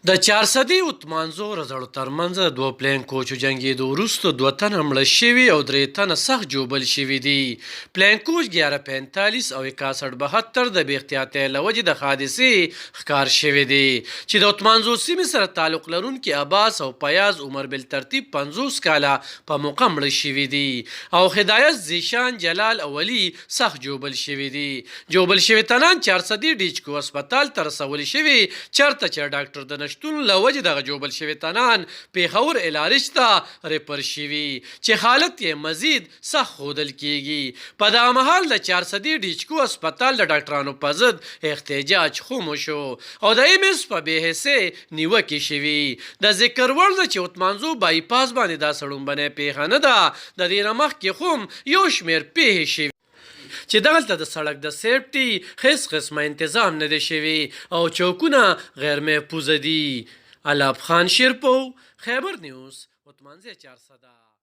د 400 اتمانزو رزړو ترمنځ دوه پلین کوچو جنګېدو وروسته 2 تنه مړه شوي او 3 تنه سخت جوبل شوي دي. پلین کوچ 1145 او 6172 د بې احتیاطۍ له وجې د حادثې ښکار شوي دي چې د اتمانزو سیمې سره تعلق لرونکي عباس او پیاز عمر بالترتیب 50 کاله په موقع مړه شوي دي او هدایت زیشان جلال او علي سخت جوبل شوي دي. جوبل شوي تنان 400 ډیچکو هسپتال ته رسولي شوي چېرته چې ډاکټر د شتون له وجې دغه جوبل شوي تنان پېښور الارج ته ریفر شوي چې حالت یې مزید سخت ښودل کیږي. په دغه مهال د 400 ډیچکو هسپتال د ډاکټرانو په ضد احتجاج خم وشو او د ایمس په بې حسۍ نیوکې شوي. د ذکر وړ ده چې اتمانزو بایپاس باندې دا سړومبنۍ پیښه نه ده. د دې نه مخکې خو یو شمېر پیښې شوي چې دغلته د سړک د سیفټي هیڅ قسمه انتظام نه دی شوي او چوکونه غیر محفوظه دي. علاب خان شیرپو، خیبر نیوز، اتمانزه 400.